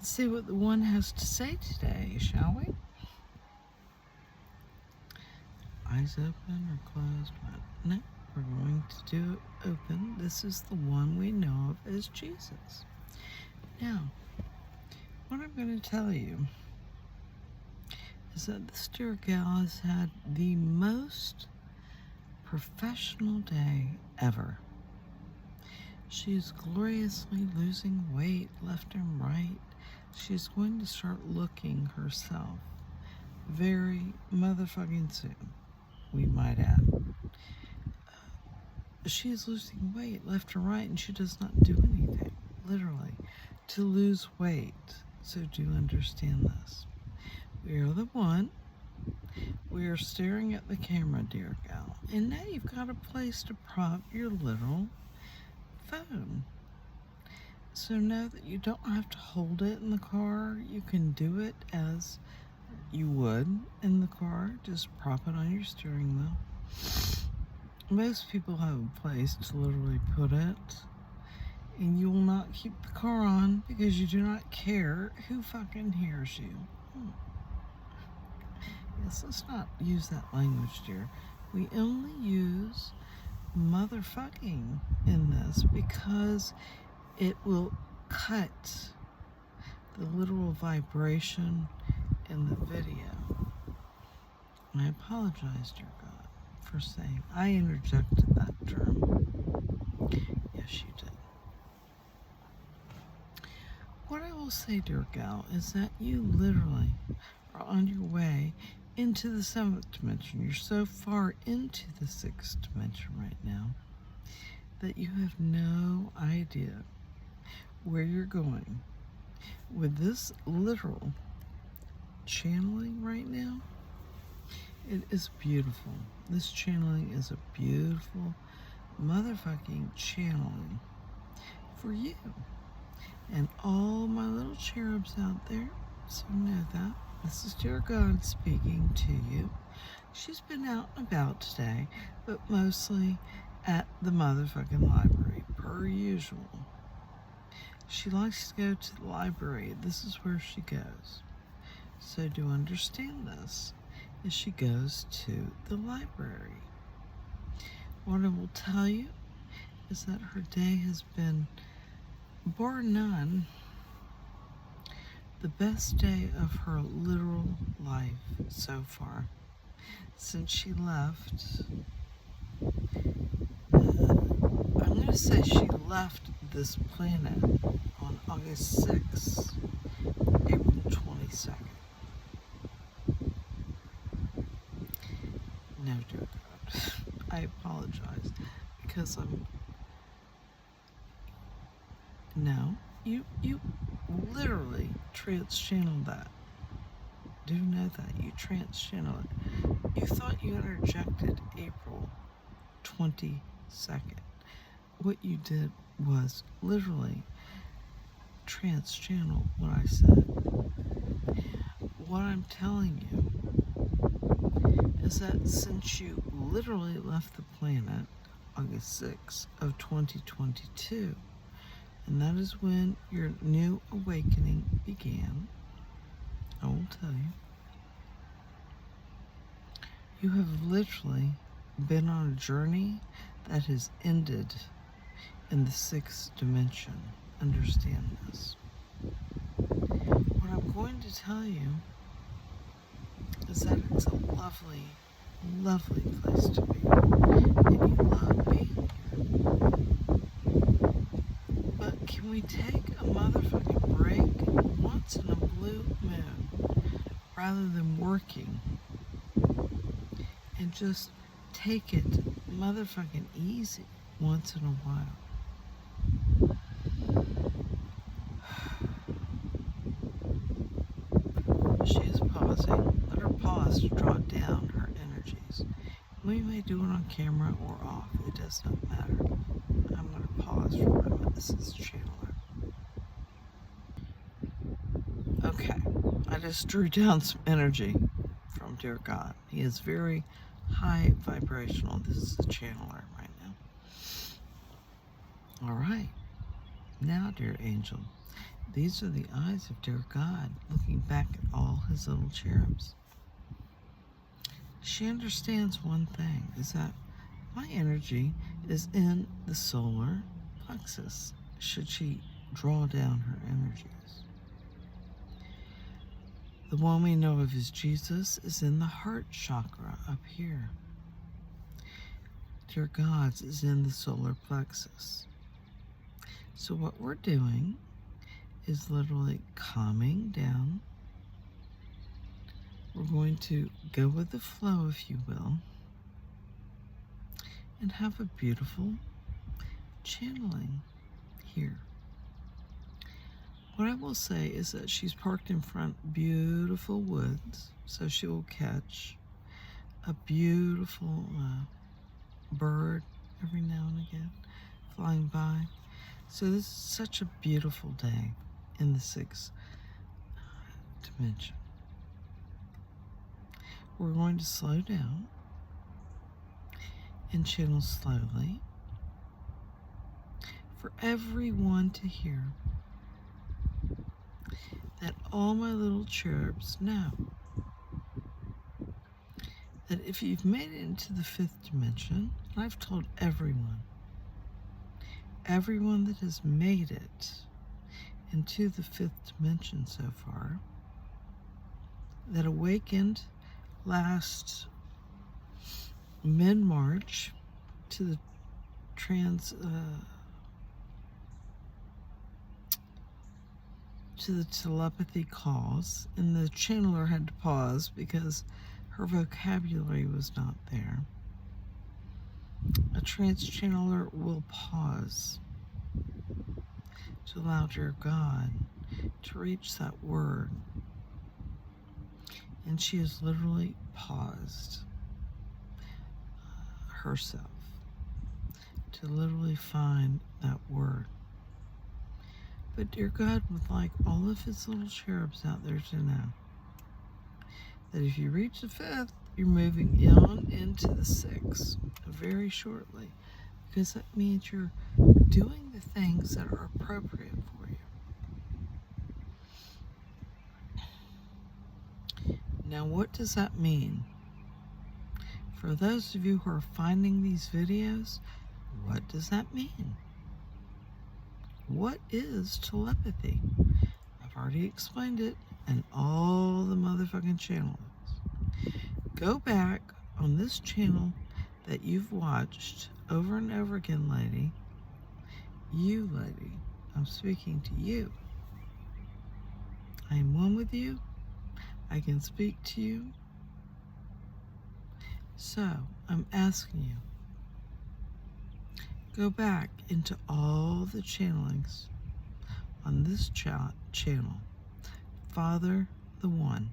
Let's see what the one has to say today, shall we? Eyes open or closed? No, we're going to do it open. This is the one we know of as Jesus. Now, what I'm going to tell you is that this dear gal has had the most professional day ever. She is gloriously losing weight left and right. She's going to start looking herself very motherfucking soon, we might add. She is losing weight left and right, and she does not do anything, literally, to lose weight. So do understand this. We are the one. We are staring at the camera, dear gal. And now you've got a place to prop your little phone. So know that you don't have to hold it in the car. You can do it as you would in the car. Just prop it on your steering wheel. Most people have a place to literally put it. And you will not keep the car on because you do not care who fucking hears you. Yes, let's not use that language, dear. We only use motherfucking in this because it will cut the literal vibration in the video. And I apologize, dear God, for saying I interjected that term. Yes, you did. What I will say, dear gal, is that you literally are on your way into the 7th dimension. You're so far into the 6th dimension right now that you have no idea where you're going. With this literal channeling right now, it is beautiful. This channeling is a beautiful motherfucking channeling for you. And all my little cherubs out there, so know that. This is dear God speaking to you. She's been out and about today, but mostly at the motherfucking library, per usual. She likes to go to the library. This is where she goes. So do understand this, as she goes to the library. What I will tell you is that her day has been, bar none, the best day of her literal life so far. Since she left, I'm going to say she left this planet on August 6th, April 22nd. No, dear God, I apologize because no, you literally trans-channeled that. Do know that you trans-channeled it. You thought you interjected April 22nd. What you did was literally trans-channel what I said. What I'm telling you is that since you literally left the planet August 6th of 2022, and that is when your new awakening began, I will tell you, you have literally been on a journey that has ended in the 6th dimension. Understand this. What I'm going to tell you is that it's a lovely, lovely place to be. And you love being here. But can we take a motherfucking break once in a blue moon rather than working and just take it motherfucking easy once in a while? She is pausing. Let her pause to draw down her energies. We may do it on camera or off. It does not matter. I'm going to pause for a minute. This is channeler. Okay. I just drew down some energy from dear God. He is very high vibrational. This is the channeler right now. All right. Now, dear angel, These are the eyes of dear God looking back at all his little cherubs. She understands one thing, is that my energy is in the solar plexus, should she draw down her energies. The one we know of as Jesus is in the heart chakra up here. Dear God's is in the solar plexus. So what we're doing is literally calming down. We're going to go with the flow, if you will, and have a beautiful channeling here. What I will say is that she's parked in front of beautiful woods, so she will catch a beautiful bird every now and again flying by. So this is such a beautiful day in the sixth dimension. We're going to slow down and channel slowly for everyone to hear that all my little cherubs know that if you've made it into the fifth dimension, and I've told everyone that has made it into the fifth dimension so far, that awakened last mid-March to the telepathy calls, and the channeler had to pause because her vocabulary was not there. A trance channeler will pause to allow dear God to reach that word. And she has literally paused herself to literally find that word. But dear God would like all of his little cherubs out there to know that if you reach the fifth, you're moving on into the sixth very shortly, because that means you're doing the things that are appropriate for you. Now, what does that mean? For those of you who are finding these videos, what does that mean? What is telepathy? I've already explained it in all the motherfucking channels. Go back on this channel that you've watched over and over again, lady. You, lady, I'm speaking to you. I am one with you. I can speak to you. So, I'm asking you, go back into all the channelings on this channel. Father the One.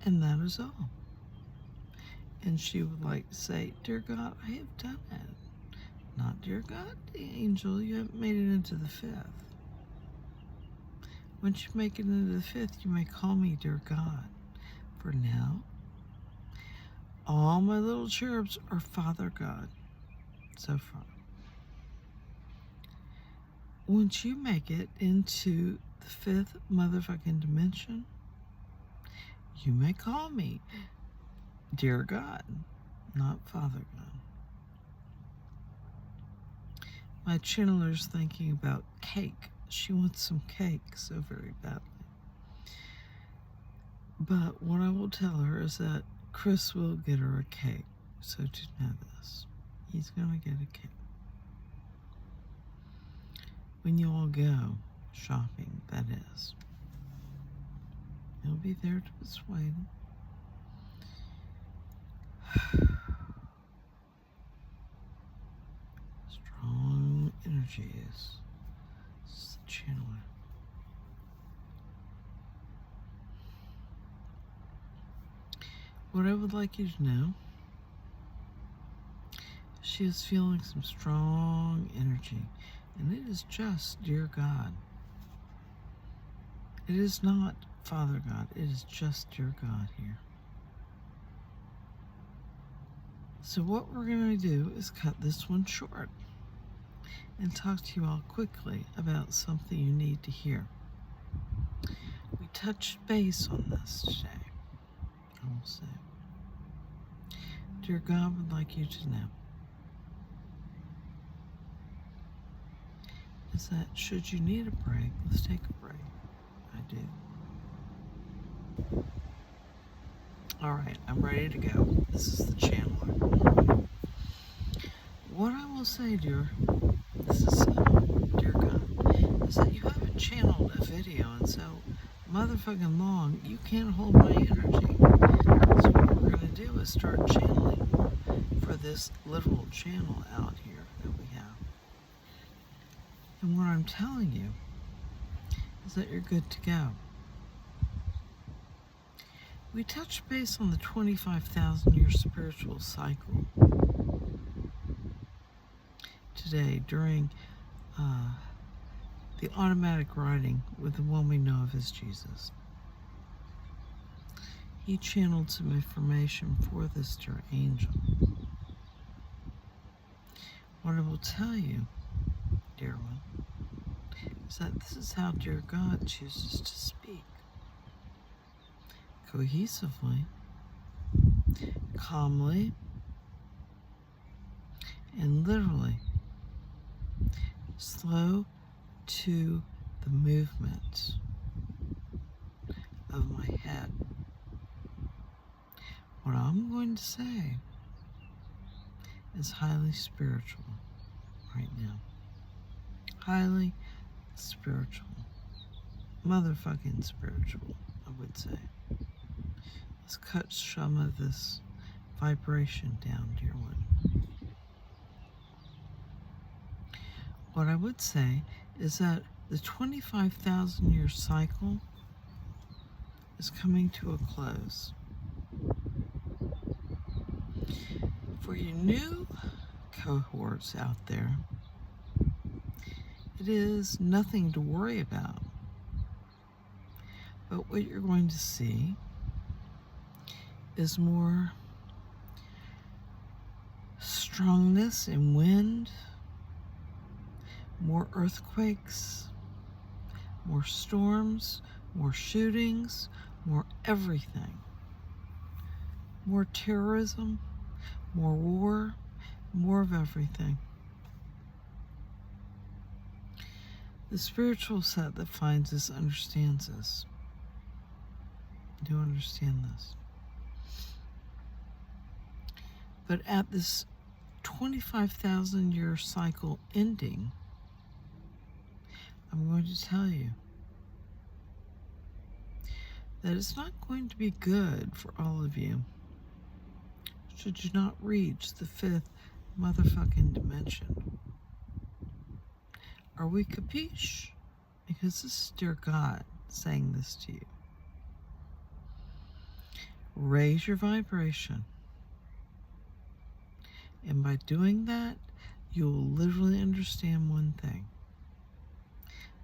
And that is all. And she would like to say, dear God, I have done it. Not dear God, the angel, you haven't made it into the fifth. Once you make it into the fifth, you may call me dear God. For now, all my little cherubs are Father God so far. Once you make it into the fifth motherfucking dimension, you may call me dear God, not Father God. My channeler's thinking about cake. She wants some cake so very badly. But what I will tell her is that Chris will get her a cake. So to know this, he's going to get a cake. When you all go shopping, that is. He'll be there to persuade him. Strong energies. This is the channeler. What I would like you to know, she is feeling some strong energy, and it is just dear God. It is not Father God, it is just dear God here. So what we're going to do is cut this one short. and talk to you all quickly about something you need to hear. We touched base on this today. I will say, dear God would like you to know is that should you need a break, let's take a break. I do. All right, I'm ready to go. This is the channeler. What I will say, dear, this is dear God, is that you haven't channeled a video in so motherfucking long, you can't hold my energy. So what we're gonna do is start channeling for this literal channel out here that we have. And what I'm telling you is that you're good to go. We touched base on the 25,000-year spiritual cycle today during the automatic writing with the one we know of as Jesus. He channeled some information for this dear angel. What I will tell you, dear one, is that this is how dear God chooses to speak. Cohesively, calmly, and literally slow to the movement of my head. What I'm going to say is highly spiritual right now. Highly spiritual. Motherfucking spiritual, I would say. Let's cut some of this vibration down, dear one. What I would say is that the 25,000-year cycle is coming to a close. For you new cohorts out there, it is nothing to worry about. But what you're going to see is more strongness in wind, more earthquakes, more storms, more shootings, more everything. More terrorism, more war, more of everything. The spiritual set that finds this understands this. Do understand this. But at this 25,000-year cycle ending, I'm going to tell you that it's not going to be good for all of you should you not reach the 5th motherfucking dimension. Are we capiche? Because this is dear God saying this to you. Raise your vibration. And by doing that, you will literally understand one thing.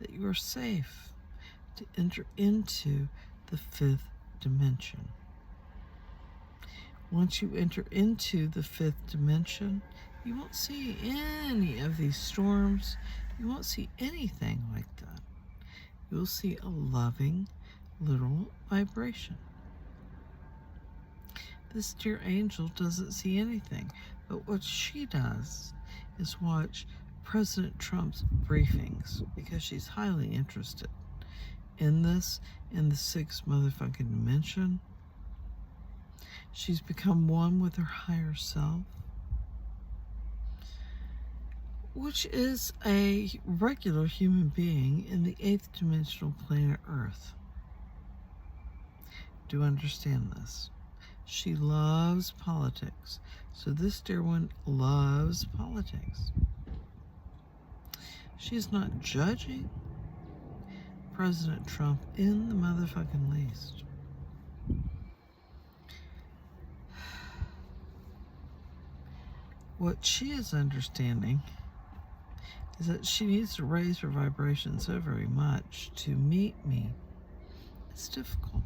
That you are safe to enter into the 5th dimension. Once you enter into the 5th dimension, you won't see any of these storms. You won't see anything like that. You'll see a loving, literal vibration. This dear angel doesn't see anything, but what she does is watch President Trump's briefings because she's highly interested in this, in the 6th motherfucking dimension. She's become one with her higher self, which is a regular human being in the 8th dimensional planet Earth. Do understand this. She loves politics. So this dear one loves politics. She's not judging President Trump in the motherfucking least. What she is understanding is that she needs to raise her vibration so very much to meet me. It's difficult.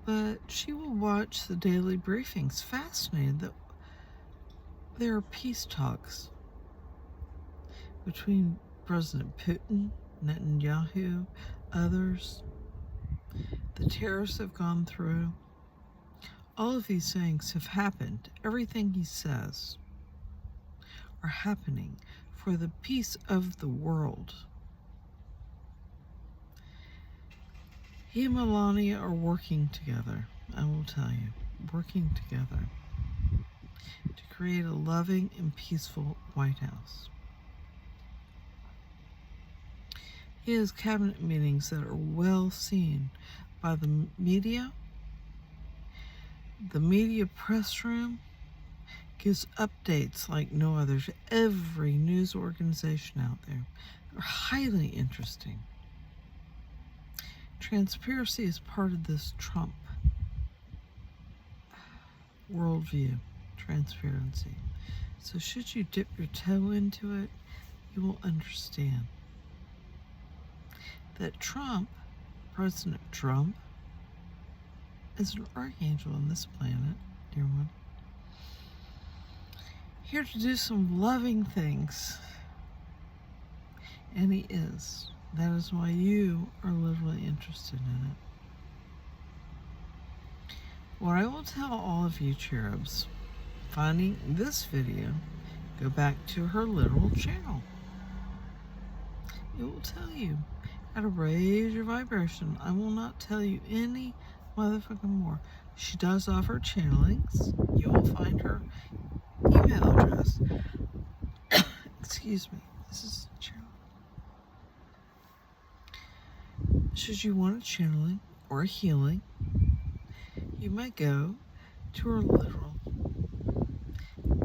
But she will watch the daily briefings, fascinated that there are peace talks between President Putin, Netanyahu, others. The terrorists have gone through. All of these things have happened. Everything he says are happening for the peace of the world. He and Melania are working together, I will tell you, working together to create a loving and peaceful White House. He has cabinet meetings that are well seen by the media. The media press room gives updates like no other to every news organization out there. They're highly interesting. Transparency is part of this Trump worldview, transparency. So should you dip your toe into it, you will understand that Trump, President Trump, is an archangel on this planet, dear one. Here to do some loving things. And he is. That is why you are literally interested in it. What I will tell all of you cherubs, finding this video, go back to her literal channel. It will tell you how to raise your vibration. I will not tell you any motherfucking more. She does offer channelings. You will find her email address. Excuse me. This is channel. Should you want a channeling or a healing, you may go to her literal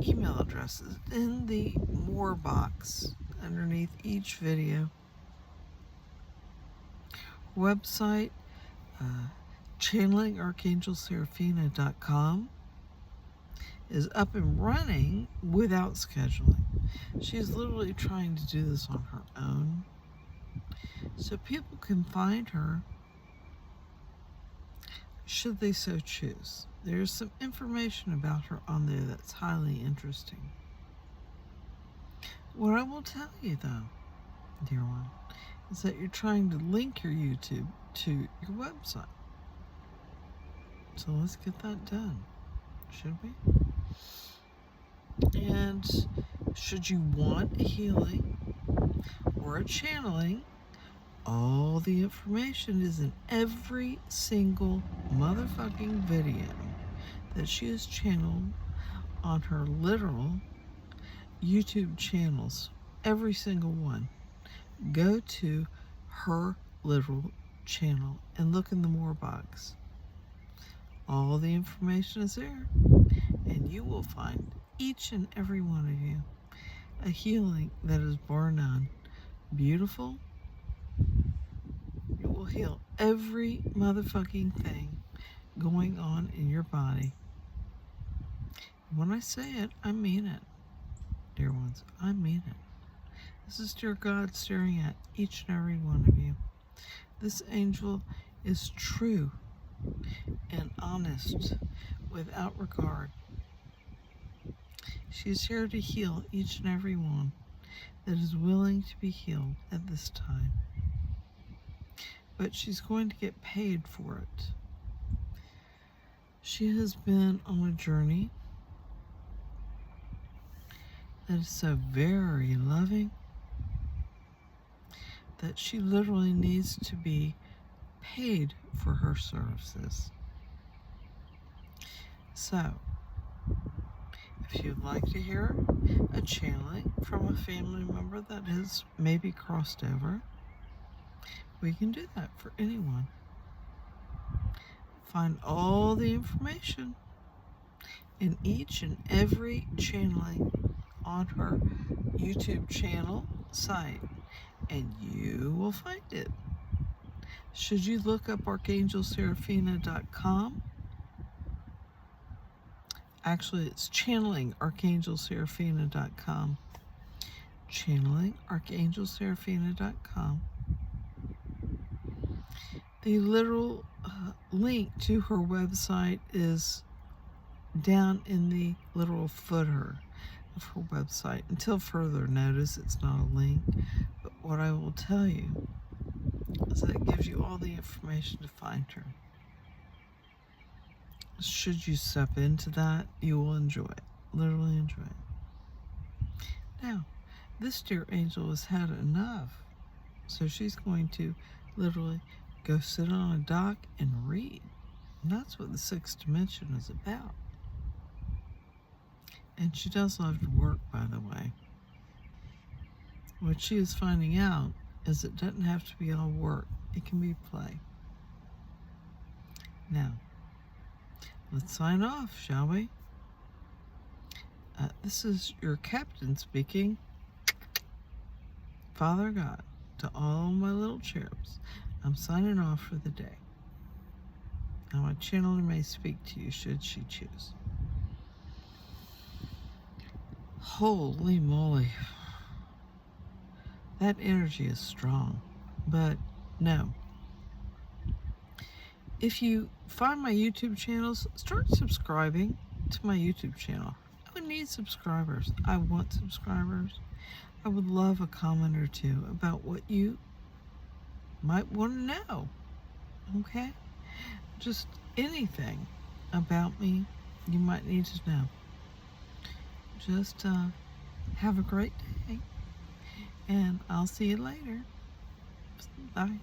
email addresses in the more box underneath each video. Website, channelingarchangelseraphina.com is up and running without scheduling. She's literally trying to do this on her own, so people can find her should they so choose. There's some information about her on there that's highly interesting. What I will tell you though, dear one, is that you're trying to link your YouTube to your website. So let's get that done, should we? And should you want a healing or a channeling, all the information is in every single motherfucking video that she has channeled on her literal YouTube channels. Every single one. Go to her literal channel and look in the more box. All the information is there, and you will find each and every one of you a healing that is bar none. Beautiful. It will heal every motherfucking thing going on in your body. When I say it, I mean it, dear ones. I mean it. This is dear God staring at each and every one of you. This angel is true and honest, without regard. She's here to heal each and every one that is willing to be healed at this time. But she's going to get paid for it. She has been on a journey that is so very loving that she literally needs to be paid for her services. So, if you'd like to hear a channeling from a family member that has maybe crossed over, we can do that for anyone. Find all the information in each and every channeling on her YouTube channel site, and you will find it. Should you look up archangelseraphina.com, actually it's channelingarchangelseraphina.com, channelingarchangelseraphina.com. The literal link to her website is down in the literal footer of her website. Until further notice, it's not a link. But what I will tell you is that it gives you all the information to find her. Should you step into that, you will enjoy it. Literally enjoy it. Now, this dear angel has had enough. So she's going to literally go sit on a dock and read. And that's what the sixth dimension is about. And she does love to work, by the way. What she is finding out is it doesn't have to be all work. It can be play. Now, let's sign off, shall we? This is your captain speaking. Father God, to all my little cherubs, I'm signing off for the day. Now my channeler may speak to you should she choose. Holy moly. That energy is strong. But no. If you find my YouTube channels, start subscribing to my YouTube channel. I need subscribers. I want subscribers. I would love a comment or two about what you might want to know. Okay? Just anything about me you might need to know. Just have a great day. And I'll see you later. Bye.